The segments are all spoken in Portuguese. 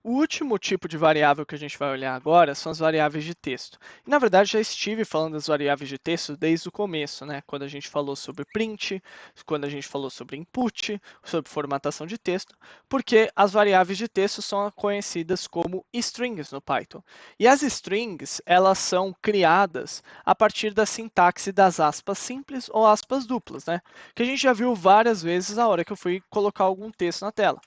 O último tipo de variável que a gente vai olhar agora são as variáveis de texto. E, na verdade, já estive falando das variáveis de texto desde o começo, né? Quando a gente falou sobre print, quando a gente falou sobre input, sobre formatação de texto, porque as variáveis de texto são conhecidas como strings no Python. E as strings, elas são criadas a partir da sintaxe das aspas simples ou aspas duplas, né? Que a gente já viu várias vezes na hora que eu fui colocar algum texto na tela.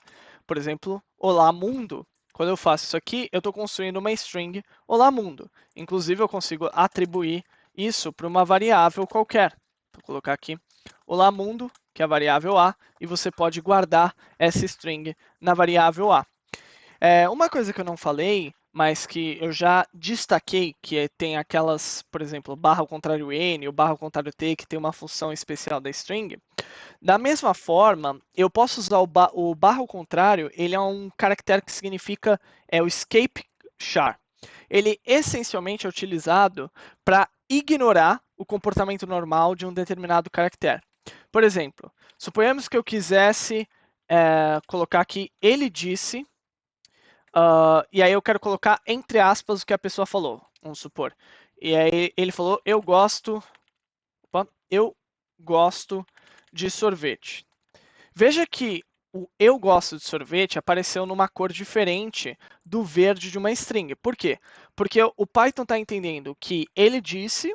Por exemplo, olá mundo. Quando eu faço isso aqui, eu estou construindo uma string olá mundo. Inclusive, eu consigo atribuir isso para uma variável qualquer. Vou colocar aqui olá mundo, que é a variável A, e você pode guardar essa string na variável A. Uma coisa que eu não falei, mas que eu já destaquei, tem aquelas, por exemplo, barra ao contrário n, ou barra ao contrário t, que tem uma função especial da string. Da mesma forma, eu posso usar o barra ao contrário, ele é um caractere que significa o escape char. Ele essencialmente é utilizado para ignorar o comportamento normal de um determinado caractere. Por exemplo, suponhamos que eu quisesse colocar aqui ele disse, e aí eu quero colocar entre aspas o que a pessoa falou, vamos supor. E aí ele falou, eu gosto de sorvete. Veja que o eu gosto de sorvete apareceu numa cor diferente do verde de uma string. Por quê? Porque o Python está entendendo que ele disse,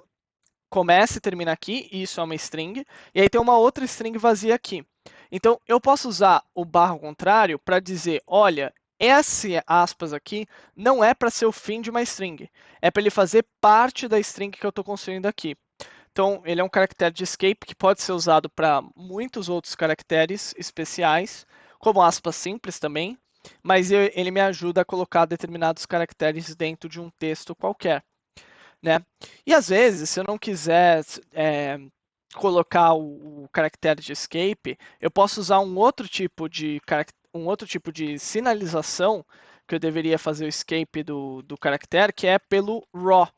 começa e termina aqui, e isso é uma string, e aí tem uma outra string vazia aqui. Então, eu posso usar o barra ao contrário para dizer, olha, esse aspas aqui não é para ser o fim de uma string, é para ele fazer parte da string que eu estou construindo aqui. Então, ele é um caractere de escape que pode ser usado para muitos outros caracteres especiais, como aspas simples também, mas ele me ajuda a colocar determinados caracteres dentro de um texto qualquer, né? E às vezes, se eu não quiser colocar o caractere de escape, eu posso usar um outro tipo de sinalização que eu deveria fazer o escape do caractere, que é pelo raw.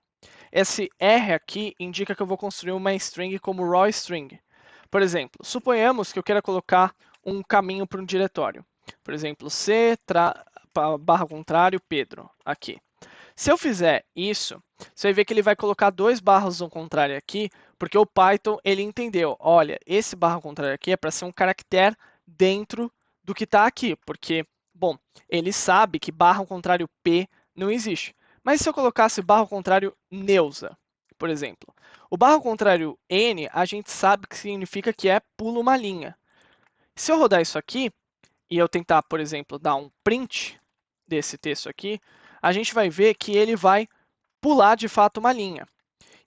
Esse R aqui indica que eu vou construir uma string como raw string. Por exemplo, suponhamos que eu queira colocar um caminho para um diretório. Por exemplo, barra contrário Pedro, aqui. Se eu fizer isso, você vai ver que ele vai colocar dois barras ao contrário aqui, porque o Python ele entendeu, olha, esse barra ao contrário aqui é para ser um caractere dentro do que está aqui, porque, bom, ele sabe que barra ao contrário P não existe. Mas se eu colocasse barra ao contrário Neuza, por exemplo, o barra ao contrário N, a gente sabe que significa que é pula uma linha. Se eu rodar isso aqui, e eu tentar, por exemplo, dar um print desse texto aqui, a gente vai ver que ele vai pular de fato uma linha.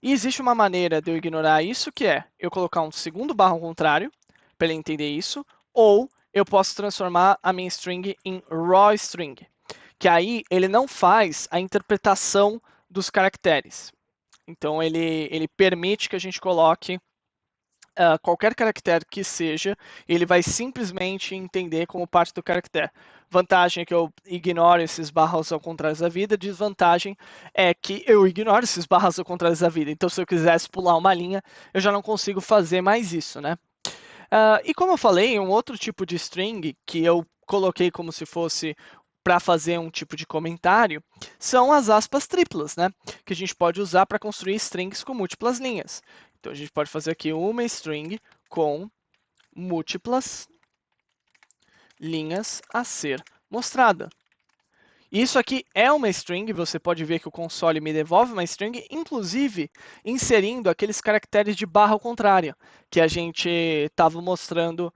E existe uma maneira de eu ignorar isso, que é eu colocar um segundo barra ao contrário, para ele entender isso, ou eu posso transformar a minha string em raw string, que aí ele não faz a interpretação dos caracteres. Então ele permite que a gente coloque qualquer caractere que seja, ele vai simplesmente entender como parte do caractere. Vantagem é que eu ignoro esses barras ao contrário da vida, desvantagem é que eu ignoro esses barras ao contrário da vida. Então, se eu quisesse pular uma linha, eu já não consigo fazer mais isso, né? E como eu falei, um outro tipo de string que eu coloquei como se fosse para fazer um tipo de comentário são as aspas triplas, né? Que a gente pode usar para construir strings com múltiplas linhas. Então, a gente pode fazer aqui uma string com múltiplas linhas a ser mostrada. Isso aqui é uma string, você pode ver que o console me devolve uma string, inclusive inserindo aqueles caracteres de barra ao contrário, que a gente estava mostrando,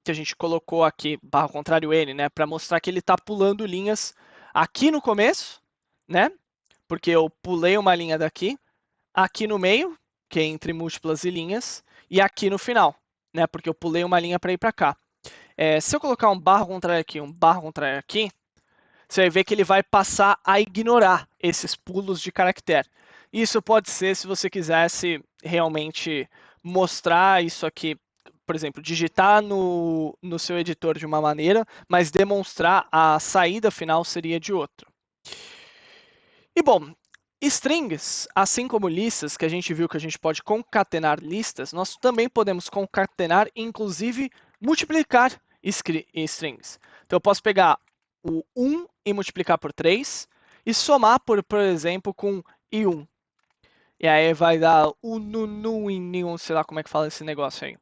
que a gente colocou aqui, barra ao contrário N, né, para mostrar que ele está pulando linhas aqui no começo, né, porque eu pulei uma linha daqui, aqui no meio, que é entre múltiplas e linhas, e aqui no final, né, porque eu pulei uma linha para ir para cá. Se eu colocar um barra ao contrário aqui, um barra ao contrário aqui, você vai ver que ele vai passar a ignorar esses pulos de caractere. Isso pode ser se você quisesse realmente mostrar isso aqui, por exemplo, digitar no seu editor de uma maneira, mas demonstrar a saída final seria de outra. E bom, strings, assim como listas, que a gente viu que a gente pode concatenar listas, nós também podemos concatenar, inclusive multiplicar strings. Então eu posso pegar o 1 e multiplicar por 3, e somar, por exemplo, com i1. E aí vai dar o nunu e nenhum, sei lá como é que fala esse negócio aí.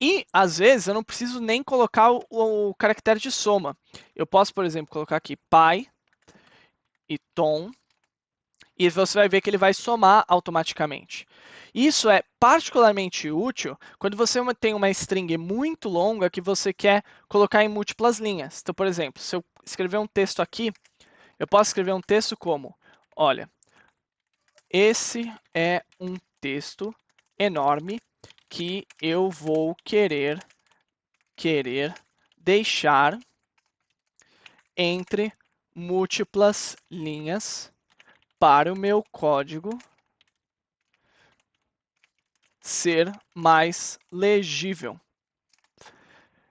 E, às vezes, eu não preciso nem colocar o caractere de soma. Eu posso, por exemplo, colocar aqui pi e tom, e você vai ver que ele vai somar automaticamente. Isso é particularmente útil quando você tem uma string muito longa que você quer colocar em múltiplas linhas. Então, por exemplo, se eu escrever um texto aqui, eu posso escrever um texto como, olha, esse é um texto enorme que eu vou querer deixar entre múltiplas linhas para o meu código ser mais legível.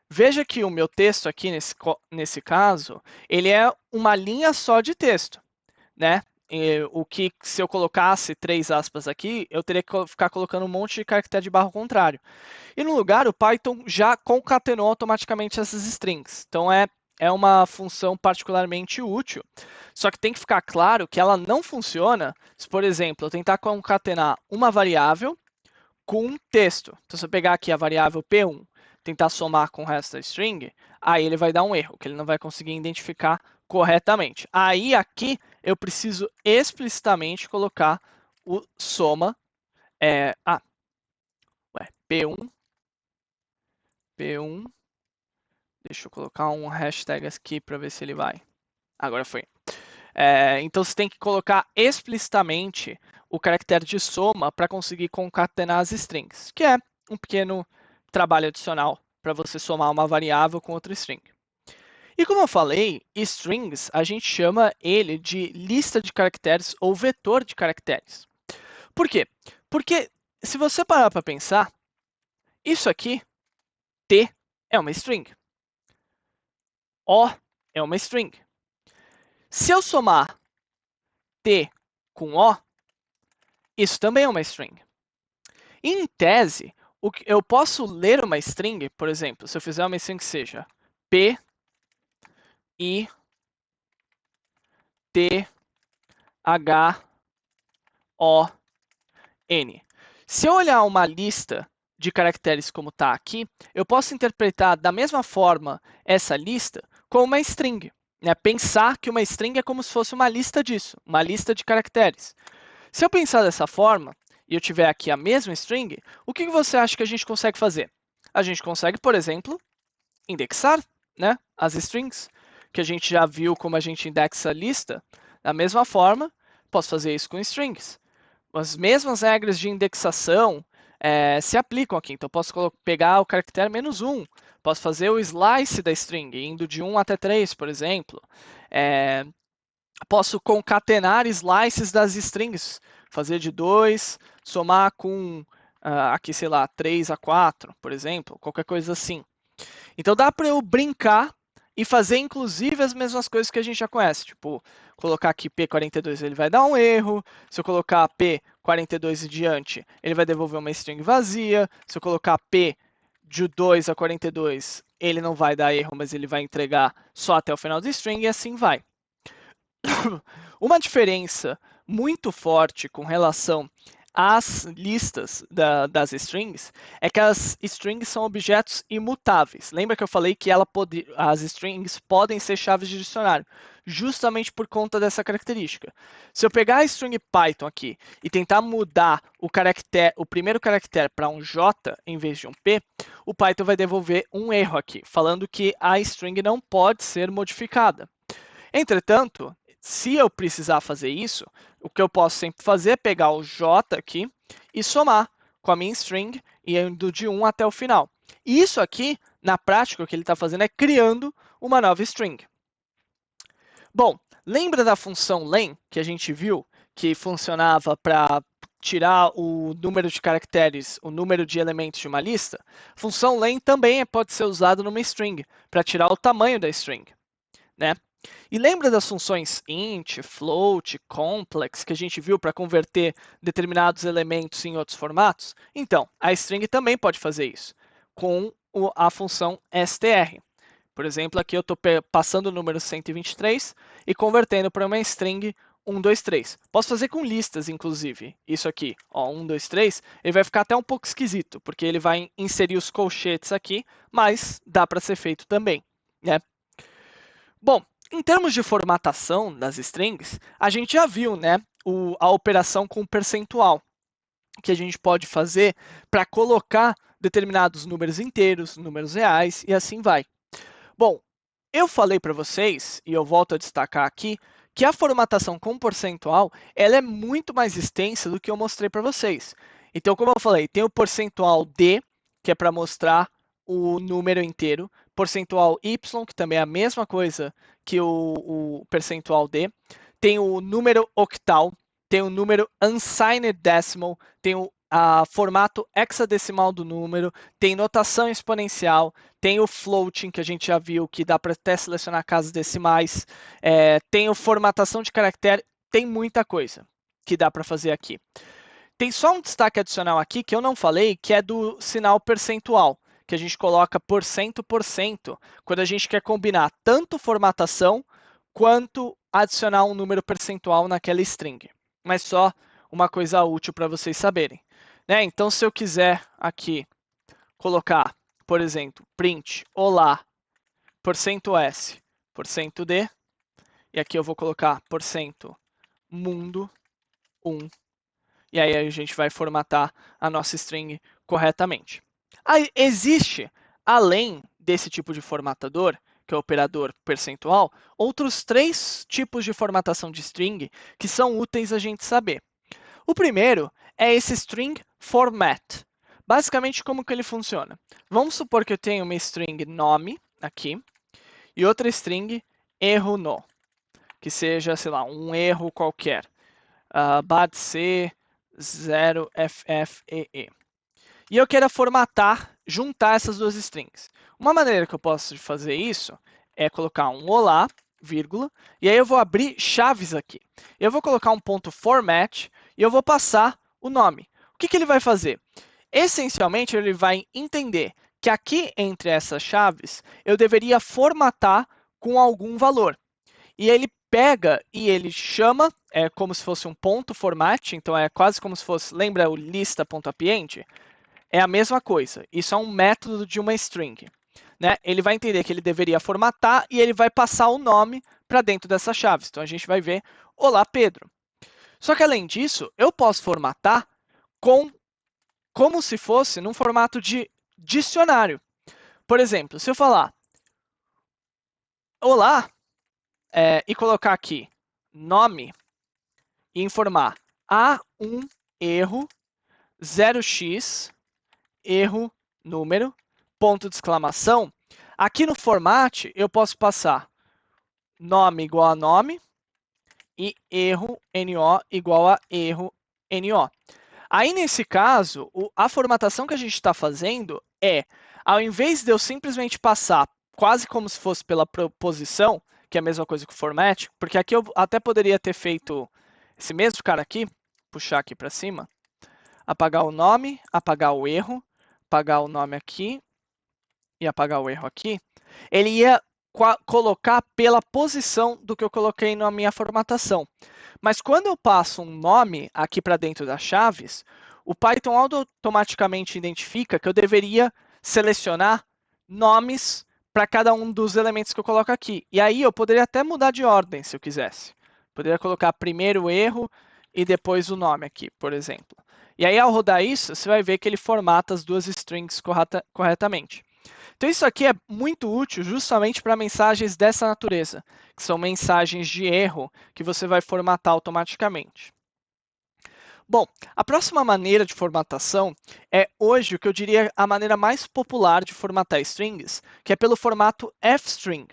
Veja que o meu texto aqui, nesse caso, ele é uma linha só de texto, né? O que, se eu colocasse 3 aspas aqui, eu teria que ficar colocando um monte de caractere de barra contrário. E no lugar, o Python já concatenou automaticamente essas strings. Então, é uma função particularmente útil. Só que tem que ficar claro que ela não funciona se, por exemplo, eu tentar concatenar uma variável com um texto. Então, se eu pegar aqui a variável P1, tentar somar com o resto da string, aí ele vai dar um erro, que ele não vai conseguir identificar corretamente. Aí, aqui, eu preciso explicitamente colocar o soma. P1, P1. Deixa eu colocar um hashtag aqui para ver se ele vai. Agora foi. Então, você tem que colocar explicitamente o caractere de soma para conseguir concatenar as strings, que é um pequeno trabalho adicional para você somar uma variável com outra string. E como eu falei, strings, a gente chama ele de lista de caracteres ou vetor de caracteres. Por quê? Porque se você parar para pensar, isso aqui, T, é uma string. O é uma string. Se eu somar T com O, isso também é uma string. Em tese, eu posso ler uma string, por exemplo, se eu fizer uma string que seja P, I, T, H, O, N. Se eu olhar uma lista de caracteres como está aqui, eu posso interpretar da mesma forma essa lista como uma string. Né? Pensar que uma string é como se fosse uma lista disso, uma lista de caracteres. Se eu pensar dessa forma, e eu tiver aqui a mesma string, o que você acha que a gente consegue fazer? A gente consegue, por exemplo, indexar, né, as strings, que a gente já viu como a gente indexa a lista. Da mesma forma, posso fazer isso com strings. As mesmas regras de indexação se aplicam aqui. Então, posso pegar o caractere -1, posso fazer o slice da string, indo de 1 até 3, por exemplo. Posso concatenar slices das strings, fazer de 2, somar com, aqui, sei lá, 3 a 4, por exemplo, qualquer coisa assim. Então, dá para eu brincar e fazer, inclusive, as mesmas coisas que a gente já conhece. Tipo, colocar aqui P42, ele vai dar um erro. Se eu colocar P42 e diante, ele vai devolver uma string vazia. Se eu colocar P de 2 a 42, ele não vai dar erro, mas ele vai entregar só até o final da string e assim vai. Uma diferença muito forte com relação às listas das strings é que as strings são objetos imutáveis. Lembra que eu falei que as strings podem ser chaves de dicionário, justamente por conta dessa característica. Se eu pegar a string Python aqui e tentar mudar o primeiro caractere para um J em vez de um P, o Python vai devolver um erro aqui, falando que a string não pode ser modificada. Entretanto, se eu precisar fazer isso, o que eu posso sempre fazer é pegar o J aqui e somar com a minha string, e indo de 1 até o final. E isso aqui, na prática, o que ele está fazendo é criando uma nova string. Bom, lembra da função len que a gente viu, que funcionava para tirar o número de caracteres, o número de elementos de uma lista? A função len também pode ser usada numa string, para tirar o tamanho da string. Né? E lembra das funções int, float, complex, que a gente viu para converter determinados elementos em outros formatos? Então, a string também pode fazer isso, com a função str. Por exemplo, aqui eu estou passando o número 123 e convertendo para uma string 123. Posso fazer com listas, inclusive. Isso aqui, ó, 123, ele vai ficar até um pouco esquisito, porque ele vai inserir os colchetes aqui, mas dá para ser feito também, né? Bom, em termos de formatação das strings, a gente já viu, né, a operação com percentual, que a gente pode fazer para colocar determinados números inteiros, números reais e assim vai. Bom, eu falei para vocês, e eu volto a destacar aqui, que a formatação com percentual ela é muito mais extensa do que eu mostrei para vocês. Então, como eu falei, tem o percentual D, que é para mostrar o número inteiro, percentual Y, que também é a mesma coisa que o percentual D, tem o número octal, tem o número unsigned decimal, tem o formato hexadecimal do número, tem notação exponencial, tem o floating, que a gente já viu, que dá para até selecionar casas decimais, tem o formatação de caractere, tem muita coisa que dá para fazer aqui. Tem só um destaque adicional aqui que eu não falei, que é do sinal percentual, que a gente coloca por cento, quando a gente quer combinar tanto formatação quanto adicionar um número percentual naquela string. Mas só uma coisa útil para vocês saberem. Né? Então, se eu quiser aqui colocar, por exemplo, print olá, %s, %d, e aqui eu vou colocar %mundo 1, e aí a gente vai formatar a nossa string corretamente. Aí existe, além desse tipo de formatador, que é o operador percentual, outros 3 tipos de formatação de string que são úteis a gente saber. O primeiro é esse string format. Basicamente, como que ele funciona? Vamos supor que eu tenho uma string nome aqui e outra string erro no, que seja, sei lá, um erro qualquer. Bad.c 0ffee. E eu quero formatar, juntar essas duas strings. Uma maneira que eu posso fazer isso é colocar um olá, vírgula, e aí eu vou abrir chaves aqui. Eu vou colocar um ponto format e eu vou passar o nome. O que ele vai fazer? Essencialmente, ele vai entender que aqui entre essas chaves eu deveria formatar com algum valor. E ele pega e ele chama, é como se fosse um ponto format, então é quase como se fosse, lembra o lista.append? É a mesma coisa, isso é um método de uma string. Né? Ele vai entender que ele deveria formatar e ele vai passar o nome para dentro dessas chaves. Então a gente vai ver, olá Pedro. Só que além disso, eu posso formatar como se fosse num formato de dicionário. Por exemplo, se eu falar olá e colocar aqui nome e informar há um erro 0x erro número ponto de exclamação, aqui no format eu posso passar nome igual a nome e erro NO igual a erro NO. Aí, nesse caso, a formatação que a gente está fazendo é, ao invés de eu simplesmente passar quase como se fosse pela proposição, que é a mesma coisa que o format, porque aqui eu até poderia ter feito esse mesmo cara aqui, puxar aqui para cima, apagar o nome, apagar o erro, apagar o nome aqui e apagar o erro aqui, ele ia colocar pela posição do que eu coloquei na minha formatação. Mas quando eu passo um nome aqui para dentro das chaves, o Python automaticamente identifica que eu deveria selecionar nomes para cada um dos elementos que eu coloco aqui. E aí eu poderia até mudar de ordem, se eu quisesse. Poderia colocar primeiro o erro e depois o nome aqui, por exemplo. E aí, ao rodar isso, você vai ver que ele formata as duas strings corretamente. Então, isso aqui é muito útil justamente para mensagens dessa natureza, que são mensagens de erro que você vai formatar automaticamente. Bom, a próxima maneira de formatação é hoje o que eu diria a maneira mais popular de formatar strings, que é pelo formato fstring.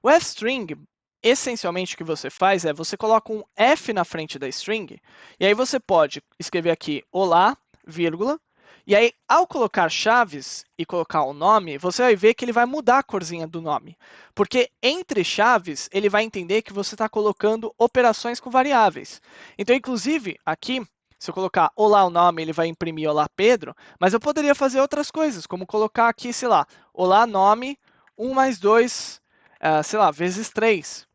O fstring, essencialmente o que você faz é você coloca um F na frente da string, e aí você pode escrever aqui olá, vírgula, e aí, ao colocar chaves e colocar o nome, você vai ver que ele vai mudar a corzinha do nome. Porque entre chaves, ele vai entender que você está colocando operações com variáveis. Então, inclusive, aqui, se eu colocar olá o nome, ele vai imprimir olá Pedro, mas eu poderia fazer outras coisas, como colocar aqui, sei lá, olá nome, 1 mais 2, sei lá, vezes 3.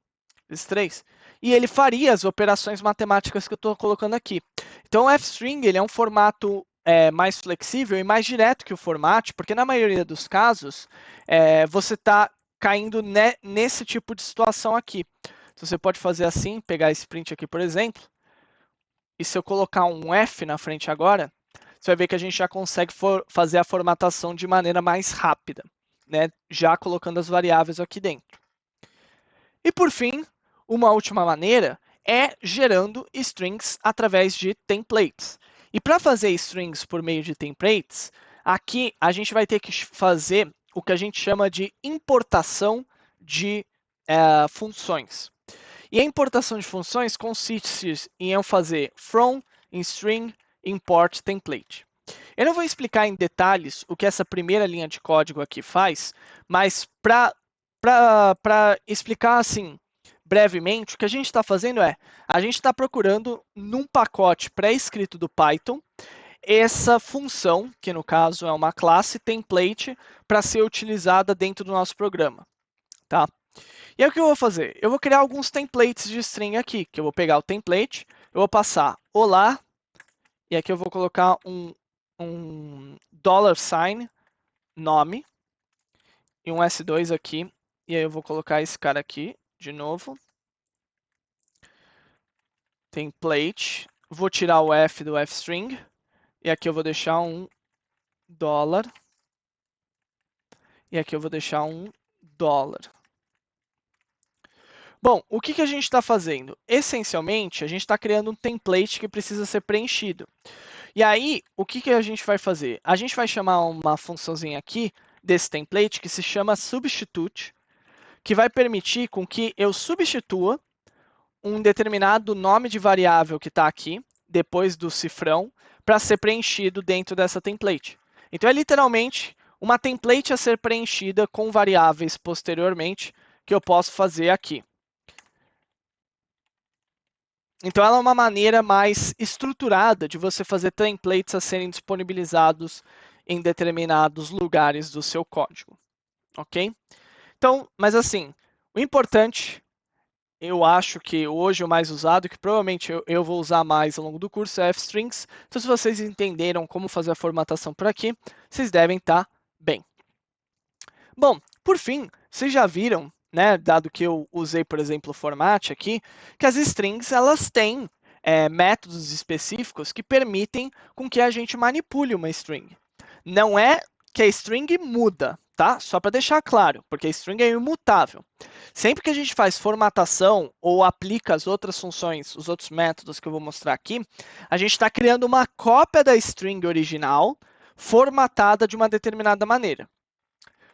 E ele faria as operações matemáticas que eu estou colocando aqui. Então, o F-string ele é um formato mais flexível e mais direto que o format, porque na maioria dos casos, você está caindo nesse tipo de situação aqui. Então, você pode fazer assim, pegar esse print aqui, por exemplo, e se eu colocar um F na frente agora, você vai ver que a gente já consegue fazer a formatação de maneira mais rápida, né? Já colocando as variáveis aqui dentro. E por fim, uma última maneira é gerando strings através de templates. E para fazer strings por meio de templates, aqui a gente vai ter que fazer o que a gente chama de importação de funções. E a importação de funções consiste em eu fazer from, string, import template. Eu não vou explicar em detalhes o que essa primeira linha de código aqui faz, mas para explicar assim brevemente, o que a gente está fazendo a gente está procurando num pacote pré-escrito do Python essa função, que no caso é uma classe template, para ser utilizada dentro do nosso programa. Tá? E aí o que eu vou fazer? Eu vou criar alguns templates de string aqui, que eu vou pegar o template, eu vou passar olá, e aqui eu vou colocar um $sign, nome, e um S2 aqui, e aí eu vou colocar esse cara aqui, de novo. Template, vou tirar o F do F-string, e aqui eu vou deixar um $, e aqui eu vou deixar um $. Bom, o que a gente está fazendo? Essencialmente, a gente está criando um template que precisa ser preenchido. E aí, o que a gente vai fazer? A gente vai chamar uma funçãozinha aqui desse template que se chama substitute, que vai permitir com que eu substitua um determinado nome de variável que está aqui, depois do cifrão, para ser preenchido dentro dessa template. Então, é literalmente uma template a ser preenchida com variáveis posteriormente, que eu posso fazer aqui. Então, ela é uma maneira mais estruturada de você fazer templates a serem disponibilizados em determinados lugares do seu código, ok? Então, mas assim, o importante, eu acho que hoje o mais usado, que provavelmente eu vou usar mais ao longo do curso, é F-strings. Então, se vocês entenderam como fazer a formatação por aqui, vocês devem estar bem. Bom, por fim, vocês já viram, né, dado que eu usei, por exemplo, o format aqui, que as strings elas têm métodos específicos que permitem com que a gente manipule uma string. Não é que a string muda, tá? Só para deixar claro, porque a string é imutável. Sempre que a gente faz formatação ou aplica as outras funções, os outros métodos que eu vou mostrar aqui, a gente está criando uma cópia da string original formatada de uma determinada maneira.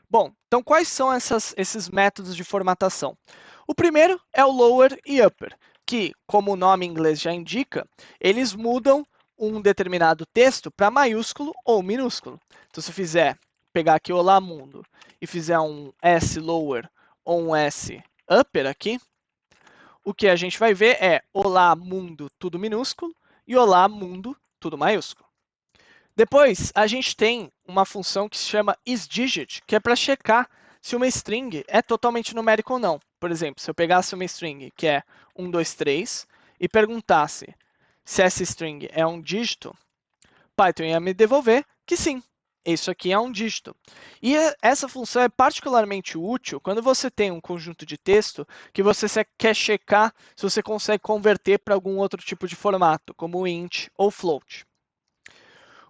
Bom, então quais são esses métodos de formatação? O primeiro é o lower e upper, que, como o nome em inglês já indica, eles mudam um determinado texto para maiúsculo ou minúsculo. Então, se eu fizer, pegar aqui Olá Mundo e fizer um S lower ou um S upper aqui, o que a gente vai ver é Olá Mundo tudo minúsculo e Olá Mundo tudo maiúsculo. Depois, a gente tem uma função que se chama isDigit, que é para checar se uma string é totalmente numérica ou não. Por exemplo, se eu pegasse uma string que é 1, 2, 3 e perguntasse se essa string é um dígito, Python ia me devolver que sim, isso aqui é um dígito. E essa função é particularmente útil quando você tem um conjunto de texto que você quer checar se você consegue converter para algum outro tipo de formato, como int ou float.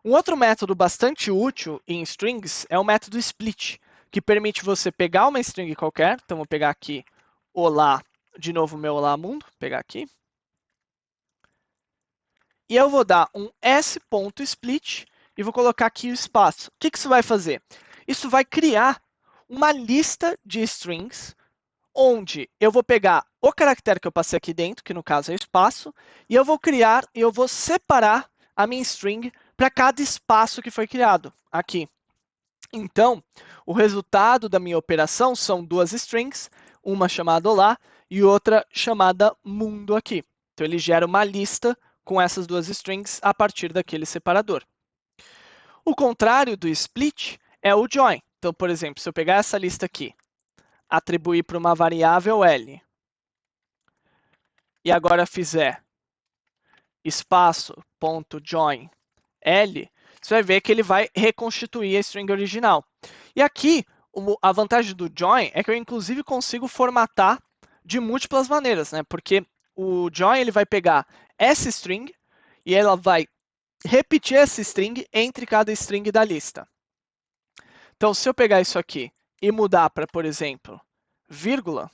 Um outro método bastante útil em strings é o método split, que permite você pegar uma string qualquer. Então, vou pegar aqui olá, de novo meu olá mundo, pegar aqui. E eu vou dar um s.split e vou colocar aqui o espaço. O que isso vai fazer? Isso vai criar uma lista de strings onde eu vou pegar o caractere que eu passei aqui dentro, que no caso é o espaço, e eu vou separar a minha string para cada espaço que foi criado aqui. Então, o resultado da minha operação são duas strings, uma chamada olá e outra chamada mundo aqui. Então, ele gera uma lista com essas duas strings a partir daquele separador. O contrário do split é o join. Então, por exemplo, se eu pegar essa lista aqui atribuir para uma variável L, e agora fizer espaço, ponto, join, L, você vai ver que ele vai reconstituir a string original. E aqui, a vantagem do join é que eu, inclusive, consigo formatar de múltiplas maneiras, né? Porque o join ele vai pegar essa string e ela vai repetir essa string entre cada string da lista. Então, se eu pegar isso aqui e mudar para, por exemplo, vírgula,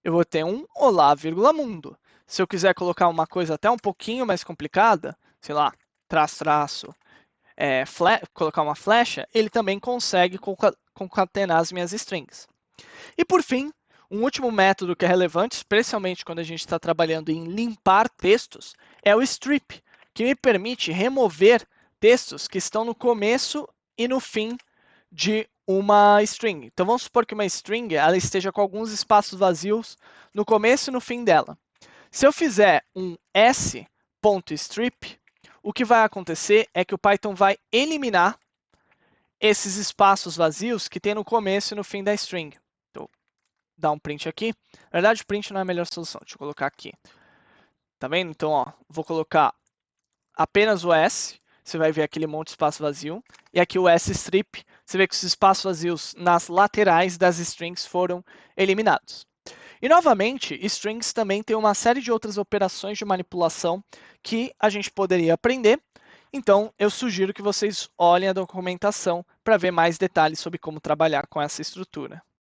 eu vou ter um olá, vírgula, mundo. Se eu quiser colocar uma coisa até um pouquinho mais complicada, sei lá, traço, colocar uma flecha, ele também consegue concatenar as minhas strings. E por fim, um último método que é relevante, especialmente quando a gente está trabalhando em limpar textos, é o strip, que me permite remover textos que estão no começo e no fim de uma string. Então vamos supor que uma string ela esteja com alguns espaços vazios no começo e no fim dela. Se eu fizer um s.strip, o que vai acontecer é que o Python vai eliminar esses espaços vazios que tem no começo e no fim da string. Então, dar um print aqui. Na verdade, print não é a melhor solução. Deixa eu colocar aqui. Tá vendo? Então, ó, vou colocar apenas o S. Você vai ver aquele monte de espaço vazio. E aqui o S-strip. Você vê que os espaços vazios nas laterais das strings foram eliminados. E, novamente, strings também tem uma série de outras operações de manipulação que a gente poderia aprender. Então, eu sugiro que vocês olhem a documentação para ver mais detalhes sobre como trabalhar com essa estrutura.